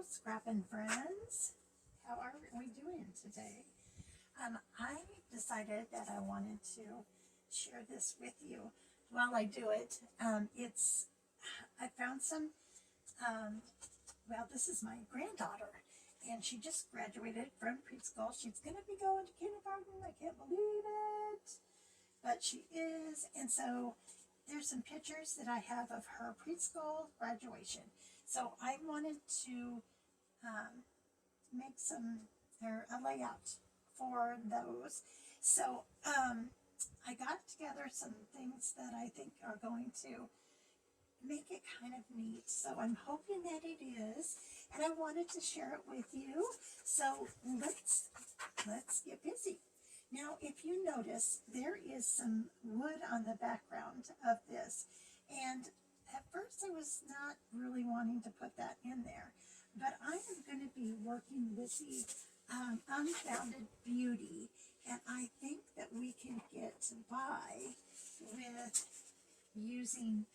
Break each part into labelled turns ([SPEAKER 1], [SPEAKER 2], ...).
[SPEAKER 1] scrapping friends. How are we doing today? I decided that I wanted to share this with you. While I do it, I found some, um, this is my granddaughter, and she just graduated from preschool. She's going to be going to kindergarten. I can't believe it, but she is. And so there's some pictures that I have of her preschool graduation. So I wanted to um, make a layout for those. So I got together some things that I think are going to make it kind of neat. So I'm hoping that it is, and I wanted to share it with you. So let's get busy. Now, if you notice, there is some wood on the background of this, and at first I was not really wanting to put that in there, but I am going to be working with the Unbounded Beauty, and I think that we can get by with using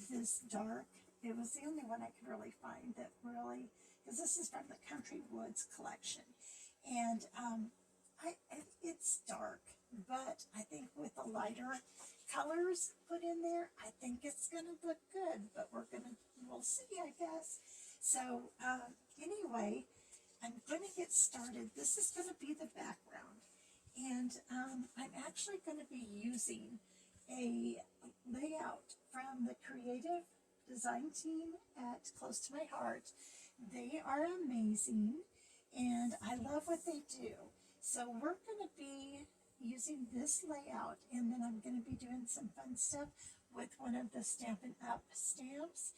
[SPEAKER 1] this dark. It was the only one I could really find that really, because this is from the Country Woods collection, and it's dark, but I think with the lighter colors put in there, I think it's going to look good, but we'll see, I guess. So anyway, I'm going to get started. This is going to be the background, and I'm actually going to be using a layout from the creative design team at Close to My Heart. They are amazing, and I love what they do. So we're going to be using this layout, and then I'm going to be doing some fun stuff with one of the Stampin' Up stamps.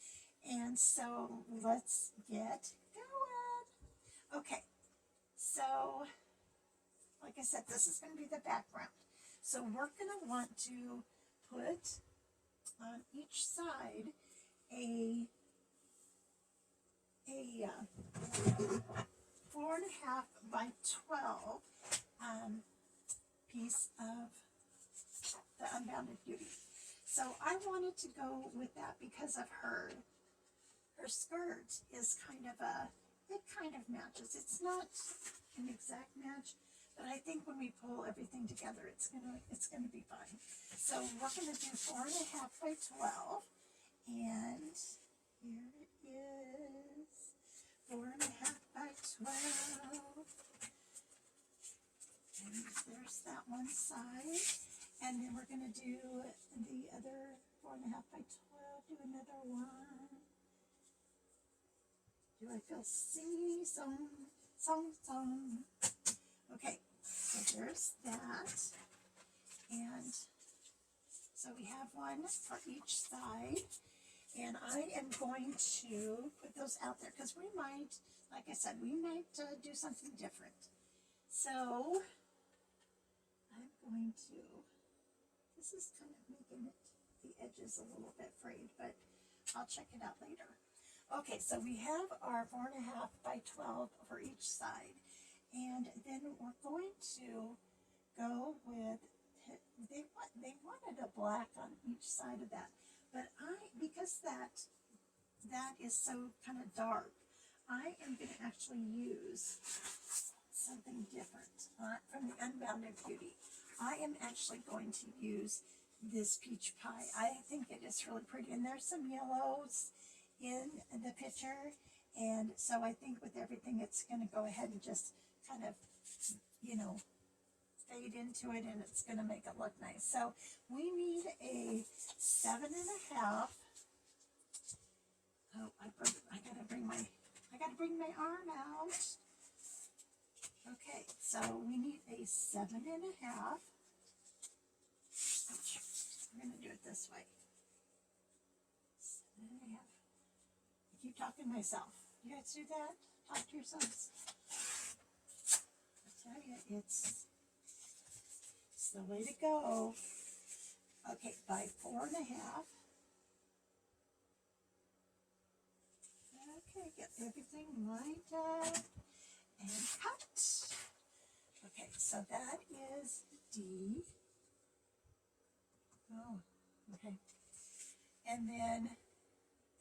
[SPEAKER 1] And so let's get going. Okay, so like I said, this is going to be the background. So we're going to want to put on each side a 4.5 by 12 piece of the Unbounded Beauty. So I wanted to go with that because of her skirt is it kind of matches. It's not an exact match, but I think when we pull everything together, it's gonna be fine. So we're gonna do 4.5 by 12, and here it is, 4.5 by 12. And there's that one side, and then we're gonna do the other 4.5 by 12. Do another one. Do I feel singy? Song. Okay, so there's that. And so we have one for each side. And I am going to put those out there because we might, like I said, do something different. So I'm going to, this is kind of making the edges a little bit frayed, but I'll check it out later. Okay, so we have our 4.5 by 12 for each side, and then we're going to go with, they wanted a black on each side of that, but because that is so kind of dark, I am going to actually use something different from the Unbounded Beauty. I am actually going to use this peach pie. I think it is really pretty, and there's some yellows in the picture, and so I think with everything it's going to go ahead and just kind of, fade into it, and it's going to make it look nice. So we need a 7.5. Oh, I gotta bring my arm out. Okay, so we need a 7.5. We're gonna do it this way. 7.5. I keep talking to myself. You guys do that? Talk to yourselves. I tell you, it's the way to go. Okay, by 4.5. Okay, get everything lined up and cut. Okay, so that is D. Oh, okay. And then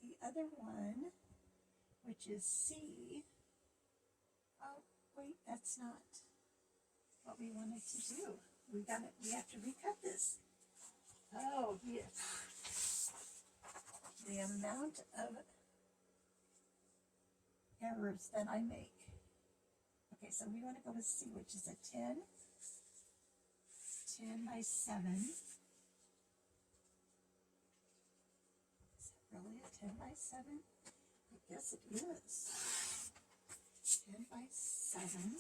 [SPEAKER 1] the other one, which which is C. Oh, wait, that's not what we wanted to do. We have to recut this. Oh, yes. The amount of errors that I make. Okay, so we want to go with C, which is a 10 by 7. Is that really a 10 by 7? I guess it is. 10 by 7.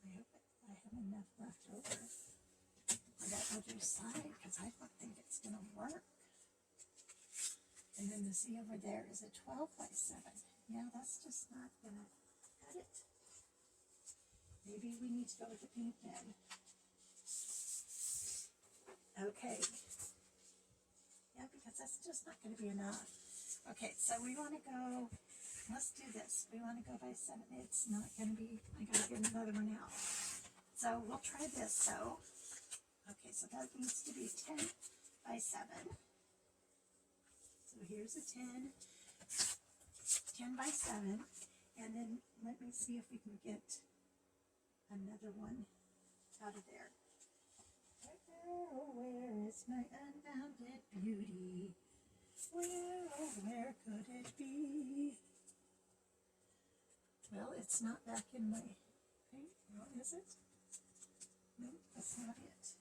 [SPEAKER 1] I hope I have enough left over for that other side, because I don't think it's going to work. And then the C over there is a 12 by 7. Yeah, that's just not going to cut it. Maybe we need to go with the pink then. Okay. Yeah, because that's just not going to be enough. Okay, so we want to go, let's do this. We want to go by 7. It's not going to be, I got to get another one out. So we'll try this. So, okay, so that needs to be 10 by 7. So here's a 10 by 7. And then let me see if we can get another one out of there. Where is my unbounded beauty? Where, oh, where could it be? Well, it's not back in my thing. No, is it? No, that's not it.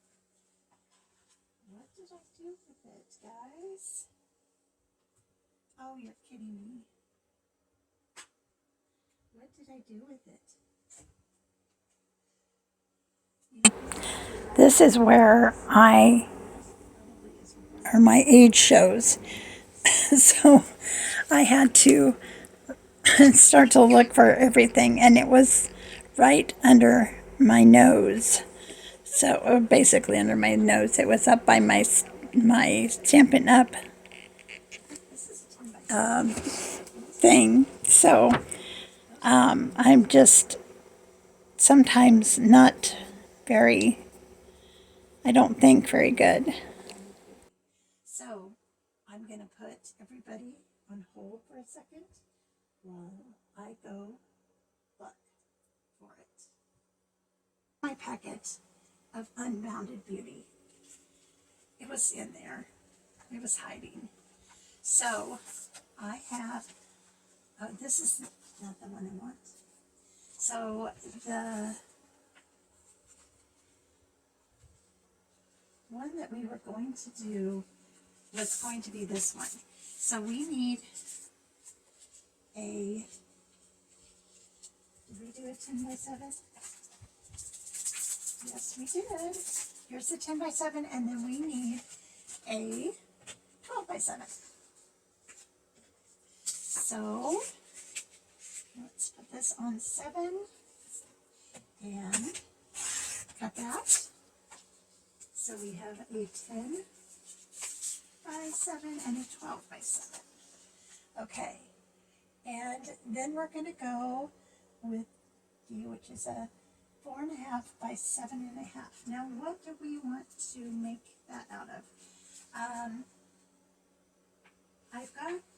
[SPEAKER 1] What did I do with it, guys? Oh, you're kidding me. What did I do with it? This is where my age shows. So I had to start to look for everything, and it was right under my nose. So basically under my nose. It was up by my Stampin' Up! Thing. So I'm just sometimes not very, I don't think very good. So I'm going to put everybody on hold for a second while I go look for it. My packet of Unbounded Beauty. It was in there. It was hiding. So I have, this is not the one I want. So the one that we were going to do was going to be this one. So we need a, did we do a 10 by 7? Yes, we did. Here's the 10 by 7, and then we need a 12 by 7. So let's put this on 7 and cut that. So we have a 10 by 7 and a 12 by 7. Okay, and then we're going to go with D, which is a 4.5 by 7.5. Now, what do we want to make that out of?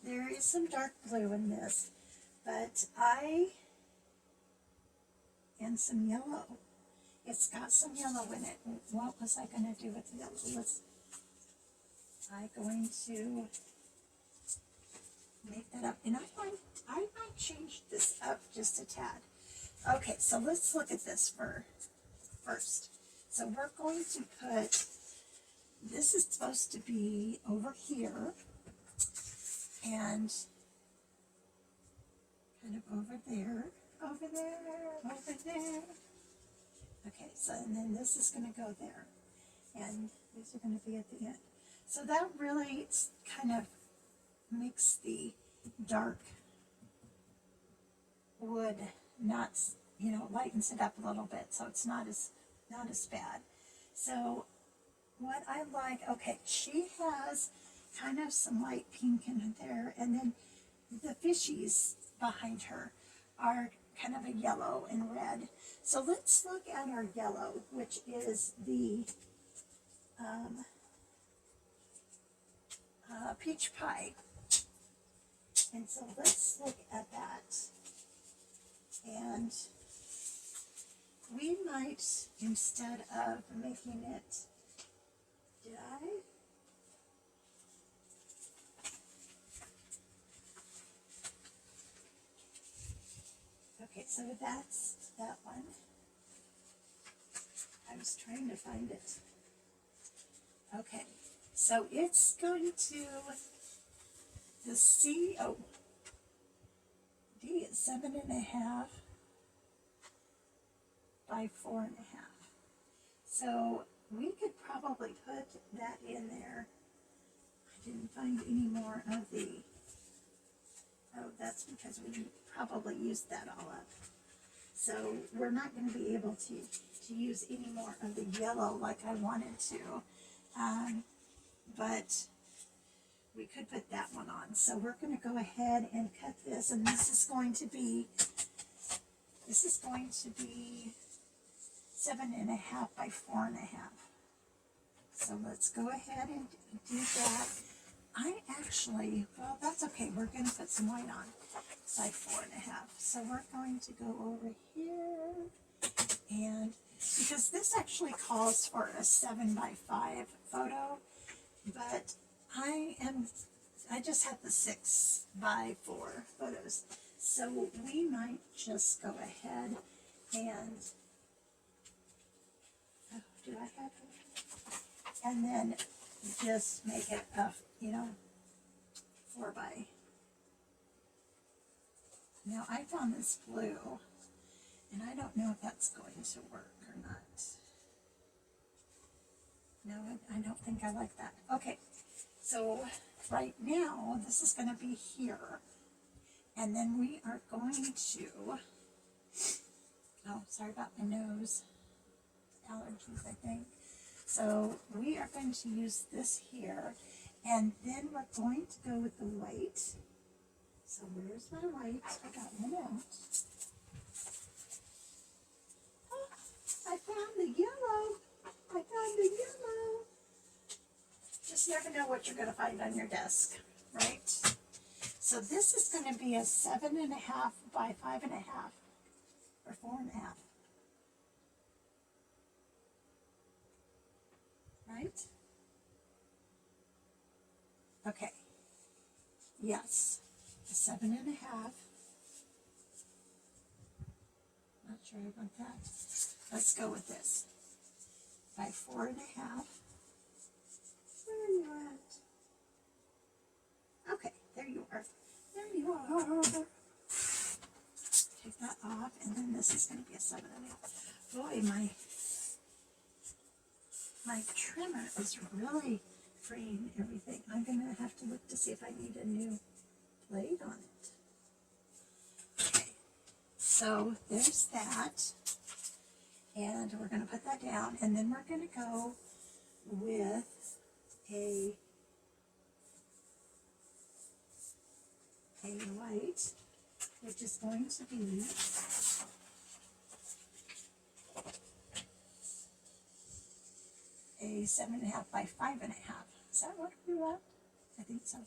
[SPEAKER 1] There is some dark blue in this, but and some yellow. It's got some yellow in it. What was I going to do with the yellow? I'm going to make that up. And I might change this up just a tad. Okay, so let's look at this first. So we're going to put, this is supposed to be over here, and kind of over there. Okay, so and then this is going to go there, and these are going to be at the end. So that really kind of makes the dark wood not, lightens it up a little bit, so it's not as bad. So what I like, okay, she has kind of some light pink in there, and then the fishies behind her are kind of a yellow and red. So let's look at our yellow, which is the peach pie. And so let's look at that. And we might, instead of making it, did I? Okay, so that's that one. I was trying to find it. Okay, so it's going to, the COD is 7.5 by 4.5. So we could probably put that in there. I didn't find any more of the, oh, that's because we probably used that all up. So we're not going to be able to use any more of the yellow like I wanted to. But we could put that one on. So we're going to go ahead and cut this, and this is going to be 7.5 by 4.5. So let's go ahead and do that. I actually, well, that's okay. We're going to put some white on by 4.5. So we're going to go over here, and because this actually calls for a 7 by 5 photo, but I just have the 6 by 4 photos. So we might just go ahead and, oh, do I have it? And then just make it a, 4 by. Now I found this blue, and I don't know if that's going to work or not. No, I don't think I like that. Okay, so right now this is going to be here, and then we are going to, oh, sorry about my nose, allergies I think. So we are going to use this here, and then we're going to go with the white. So where's my white? I got one out. Oh, I found the yellow. I found the yellow. Just never know what you're going to find on your desk, right? So this is going to be a 7.5 by 5.5 or 4.5. Right? Okay. Yes. A 7.5. Not sure about that. Let's go with this. By 4.5. Where are you at? Okay, there you are. There you are. Take that off, and then this is going to be a 7.5. Boy, my trimmer is really freeing everything. I'm going to have to look to see if I need a new blade on it. Okay, so there's that. And we're going to put that down, and then we're going to go with a white, which is going to be a 7.5 by 5.5. Is that what we want? I think so.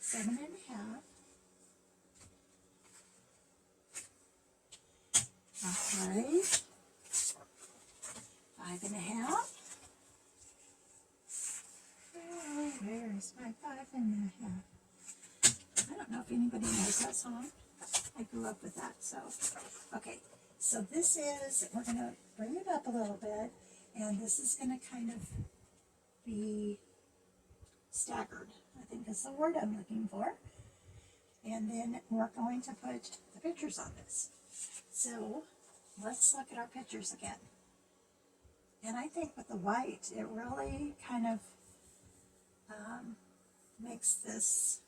[SPEAKER 1] 7.5. Alright. 5.5. Oh, where's my 5.5? I don't know if anybody knows that song. I grew up with that, so. Okay, so this is, we're going to bring it up a little bit, and this is going to kind of be staggered, I think is the word I'm looking for. And then we're going to put the pictures on this. So let's look at our pictures again. And I think with the white, it really kind of makes this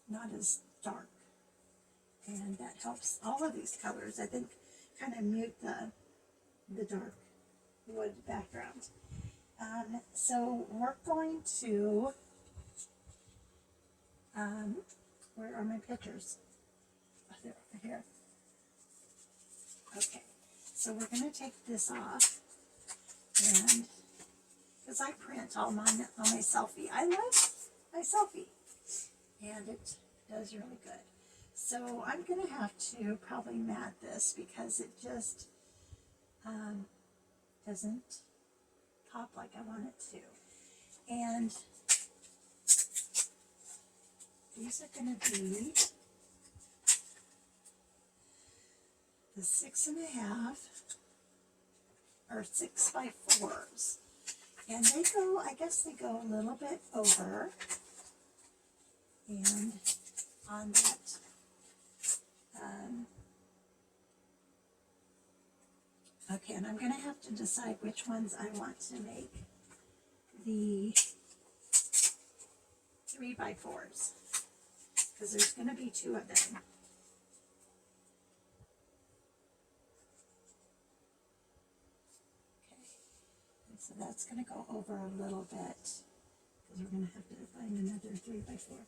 [SPEAKER 1] not as dark. And that helps all of these colors, I think, kind of mute the dark wood background. So we're going to, where are my pictures? Oh, they're over here. Okay, so we're going to take this off, and because I print all my selfie. I love my selfie, and it does really good. So I'm going to have to probably mat this because it just doesn't pop like I want it to. And these are going to be the 6.5 or 6x4s. And they go, I guess they go a little bit over and on that okay, and I'm going to have to decide which ones I want to make the 3x4s, because there's going to be 2 of them. Okay, and so that's going to go over a little bit, because we're going to have to find another 3x4.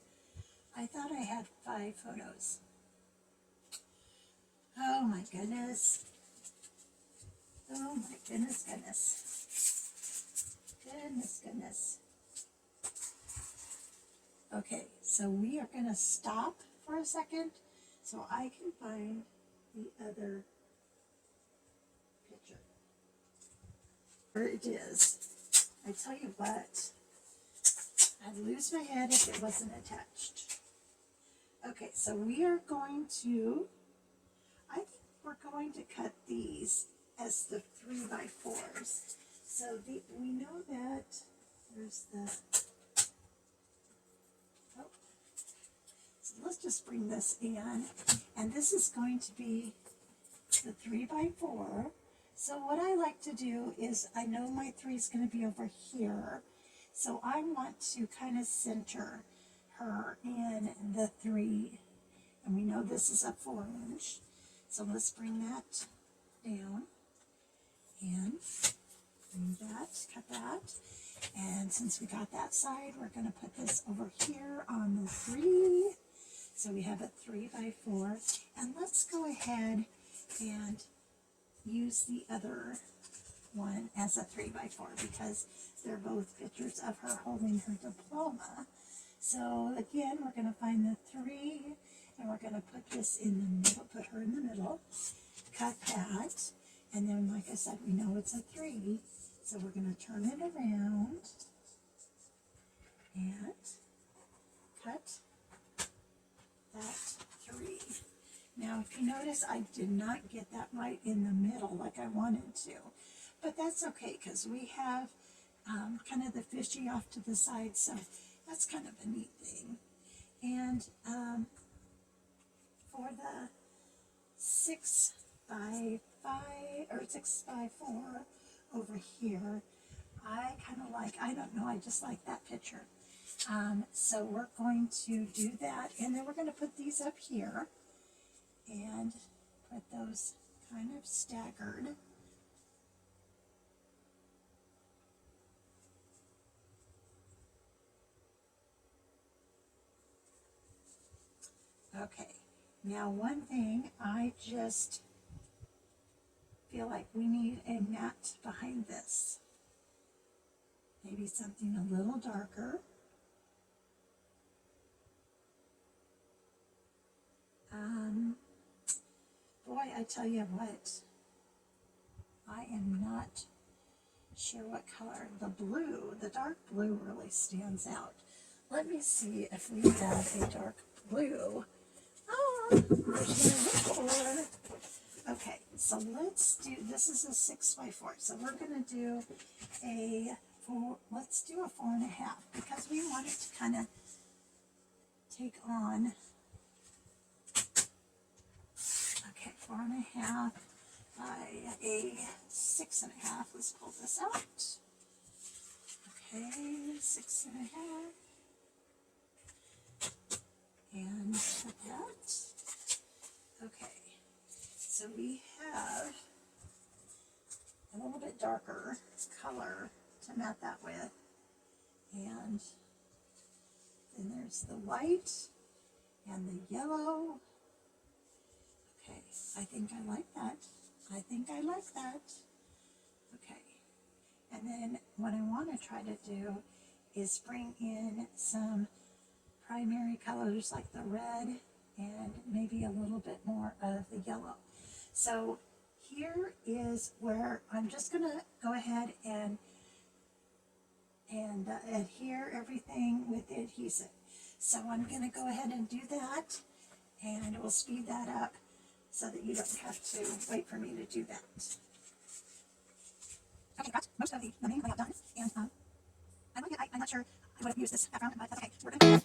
[SPEAKER 1] I thought I had 5 photos. Oh my goodness. Oh my goodness, goodness. Goodness. Okay, so we are going to stop for a second so I can find the other picture. There it is. I tell you what, I'd lose my head if it wasn't attached. Okay, so we are going to, I think we're going to cut these as the 3x4s. So we know that there's the, oh, so let's just bring this in, and this is going to be the 3x4. So what I like to do is, I know my 3 is going to be over here, so I want to kind of center her in the 3, and we know this is a 4-inch, so let's bring that down and bring that, cut that, and since we got that side, we're going to put this over here on the 3, so we have a 3x4, and let's go ahead and use the other one as a 3x4 because they're both pictures of her holding her diploma. So again, we're going to find the 3, and we're going to put this in the middle, put her in the middle, cut that, and then like I said, we know it's a 3, so we're going to turn it around and cut that 3. Now, if you notice, I did not get that right in the middle like I wanted to, but that's okay because we have kind of the fishy off to the side, so that's kind of a neat thing. And for the 6x5 or 6x4 over here, I kind of like, I don't know, I just like that picture. So we're going to do that, and then we're going to put these up here and put those kind of staggered. Okay, now one thing, I just feel like we need a mat behind this. Maybe something a little darker. Boy, I tell you what, I am not sure what color. The blue, the dark blue really stands out. Let me see if we have a dark blue. Oh, there's no color. Okay, so let's do, this is a 6x4, so we're going to do a 4, let's do a 4.5, because we want it to kind of take on, okay, 4.5 by a 6.5, let's pull this out, okay, 6.5, and put that, okay. So we have a little bit darker color to mat that with, and then there's the white and the yellow. Okay, I think I like that. I think I like that. Okay, and then what I want to try to do is bring in some primary colors like the red and maybe a little bit more of the yellow. So here is where I'm just going to go ahead and adhere everything with the adhesive. So I'm going to go ahead and do that, and we'll speed that up so that you don't have to wait for me to do that. Okay, got most of the main layout done, and I'm not sure I would have used this background, but that's okay. We're going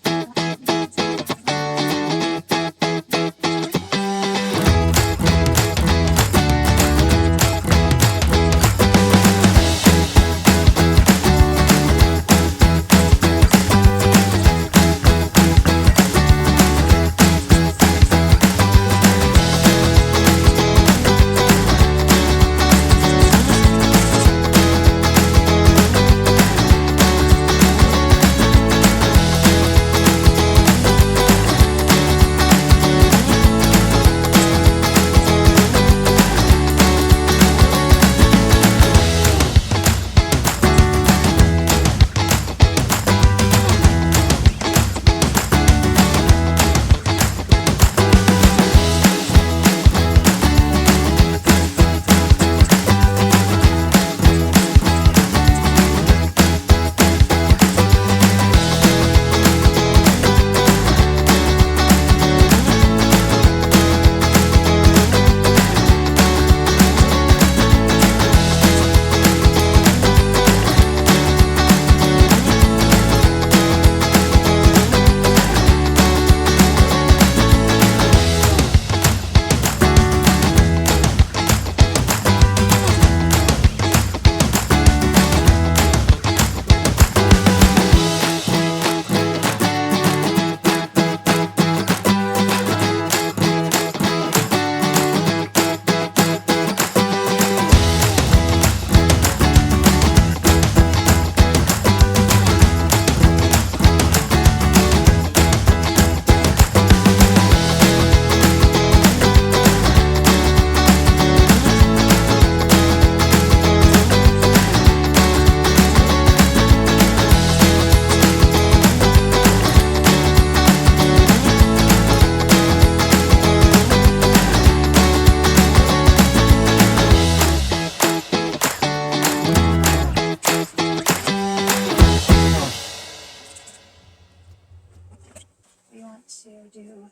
[SPEAKER 1] we want to do a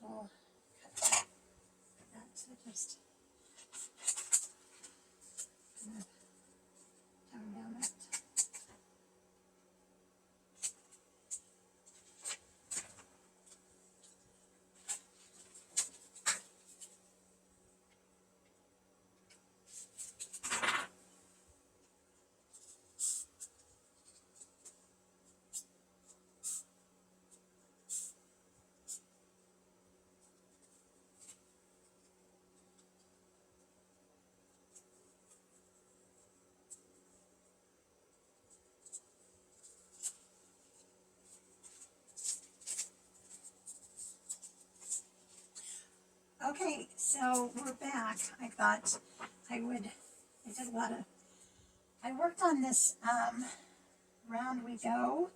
[SPEAKER 1] little cut that, so just kind of tone down that. Okay, so we're back. I thought I worked on this Round We Go.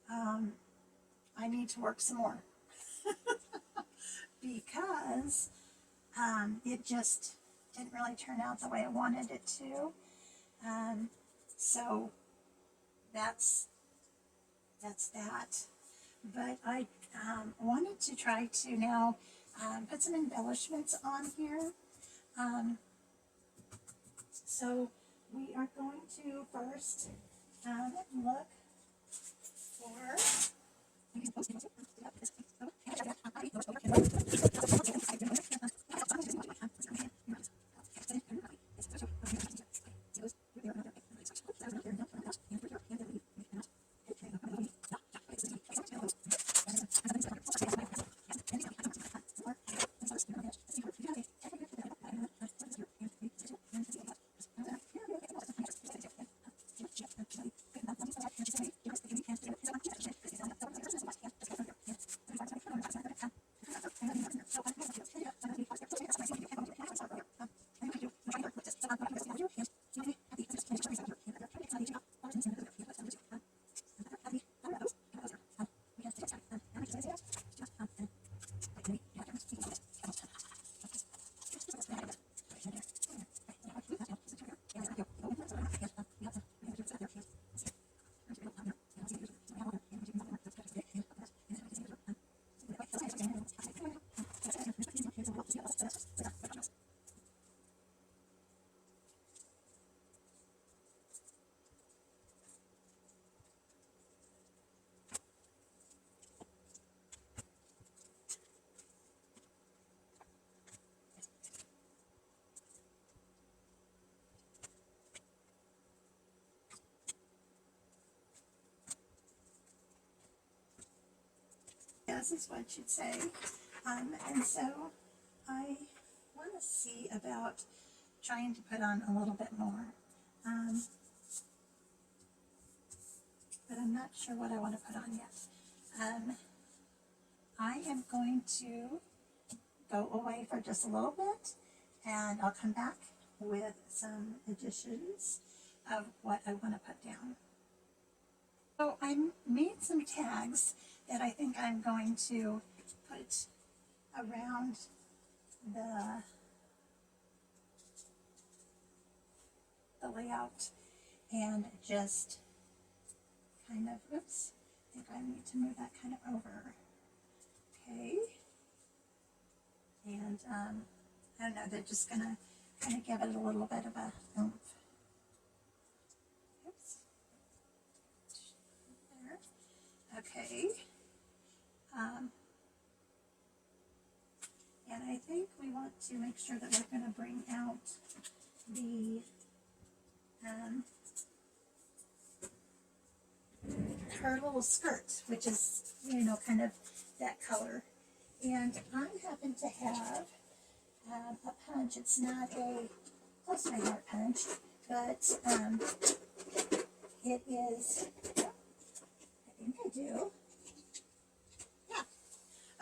[SPEAKER 1] I need to work some more because it just didn't really turn out the way I wanted it to. So that's that. But I wanted to try to now put some embellishments on here. So we are going to first look for does is what you'd say. And so I want to see about trying to put on a little bit more. But I'm not sure what I want to put on yet. I am going to go away for just a little bit, and I'll come back with some additions of what I want to put down. So I made some tags that I think I'm going to put around the layout, and just kind of, oops, I think I need to move that kind of over. Okay. And I don't know, they're just gonna kind of give it a little bit of a oomph. Oops. There. Okay. And I think we want to make sure that we're going to bring out the her little skirt, which is, you know, kind of that color. And I happen to have a punch. It's not a close to my heart punch, but it is, I think I do. Yeah.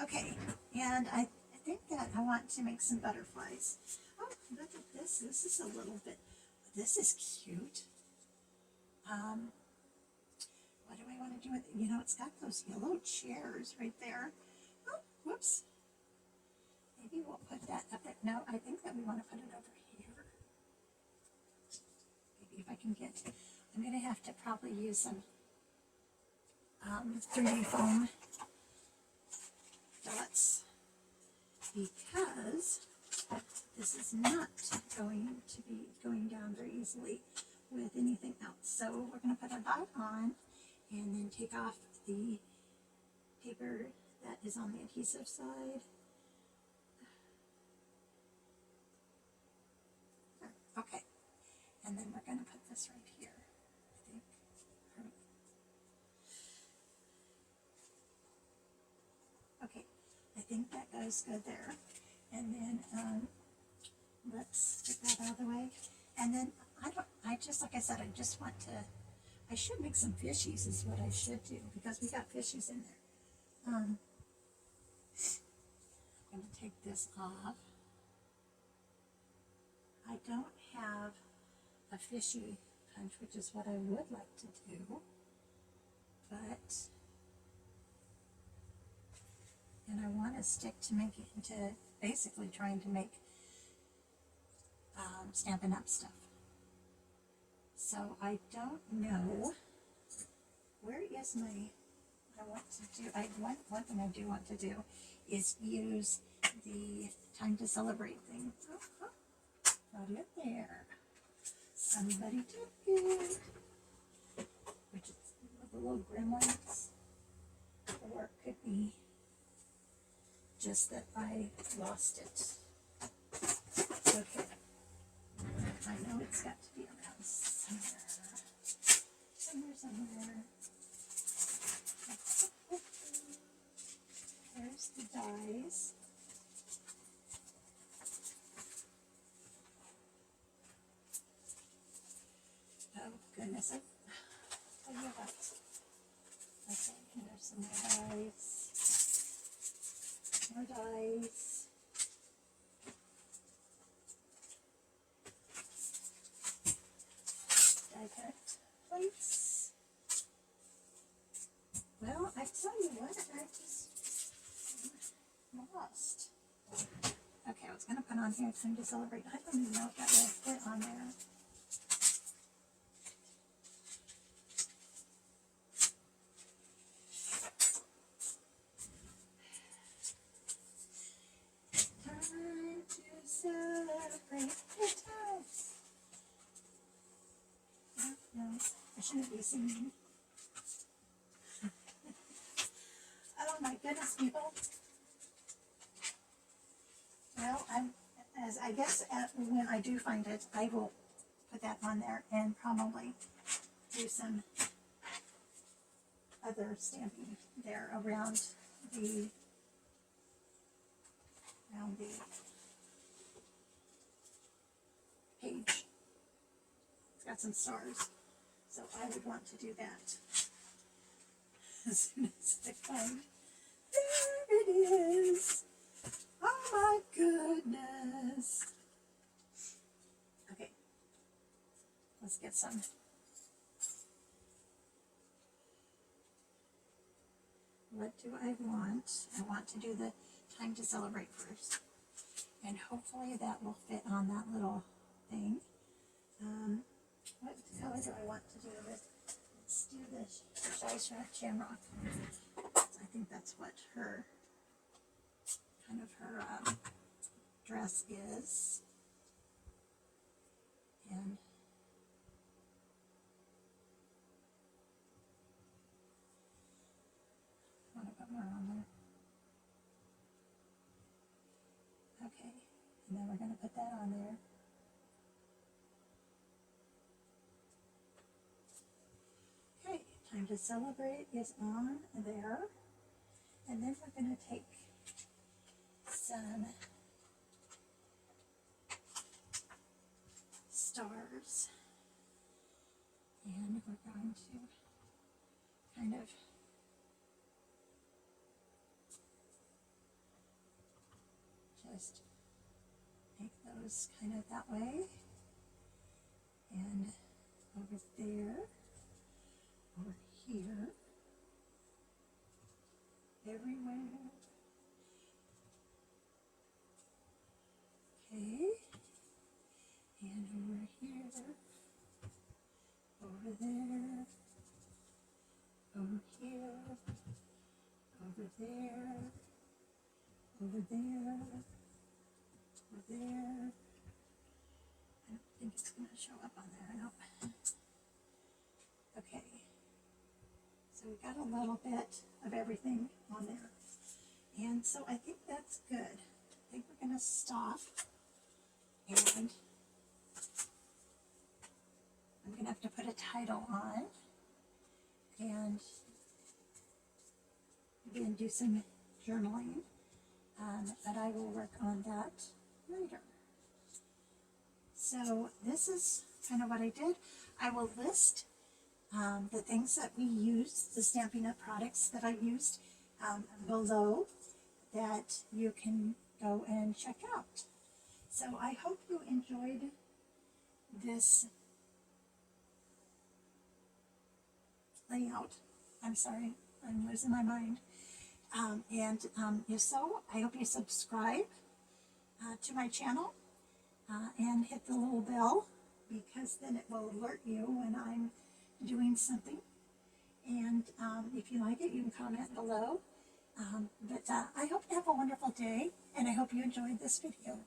[SPEAKER 1] Okay. And I think that I want to make some butterflies. Oh, look at this. This is a little bit, this is cute. What do I want to do with it? You know, it's got those yellow chairs right there. Oh, whoops. Maybe we'll put that up there. No, I think that we want to put it over here. Maybe if I can get, I'm going to have to probably use some 3D foam dots, because this is not going to be going down very easily with anything else. So we're going to put a dot on and then take off the paper that is on the adhesive side. Okay, and then we're going to put this right here, I think. Okay, I think that goes good there. And then let's get that out of the way. And then I just, like I said, I just want to, I should make some fishies is what I should do, because we got fishies in there. I'm going to take this off. I don't have a fishy punch, which is what I would like to do, but, and I want to stick to making, to basically trying to make Stampin' Up! Stuff. So I don't know, where is my, I want to do, one thing I do want to do is use the Time to Celebrate thing. Got it there. Somebody took it. Which is the little gremlins. Or it could be just that I lost it. Okay. I know it's got to be around somewhere. Somewhere. There's the dies. Oh goodness, I tell you what. Okay, there's some more dies. More dies. Die cut plates. Well, I tell you what, I just lost. Okay, I was going to put on here Time to Celebrate. I don't even know if that will fit on there. Time to celebrate the times. No, I shouldn't be singing. Oh my goodness, people. Well, I guess when I do find it, I will put that on there and probably do some other stamping there around the page. It's got some stars, so I would want to do that as soon as I find. There it is. Oh my goodness. Okay, let's get some. What do I want? I want to do the time to celebrate first. And hopefully that will fit on that little thing. What color do I want to do this? Let's do this Shy Shamrock. I think that's what her, kind of her dress is. And I want to put more on there. Okay, and then we're going to put that on there. Okay, time to celebrate is on there. And then we're going to take some stars and we're going to kind of just make those kind of that way and over there, over here, everywhere. Okay, and over here, over there, over here, over there, over there, over there. I don't think it's going to show up on there, nope. Okay, so we got a little bit of everything on there. And so I think that's good. I think we're going to stop. And I'm going to have to put a title on. And again, do some journaling. But I will work on that later. So this is kind of what I did. I will list the things that we used, the Stampin' Up! Products that I used below that you can go and check out. So I hope you enjoyed this layout. I'm sorry, I'm losing my mind. If so, I hope you subscribe to my channel and hit the little bell, because then it will alert you when I'm doing something. And if you like it, you can comment below. I hope you have a wonderful day, and I hope you enjoyed this video.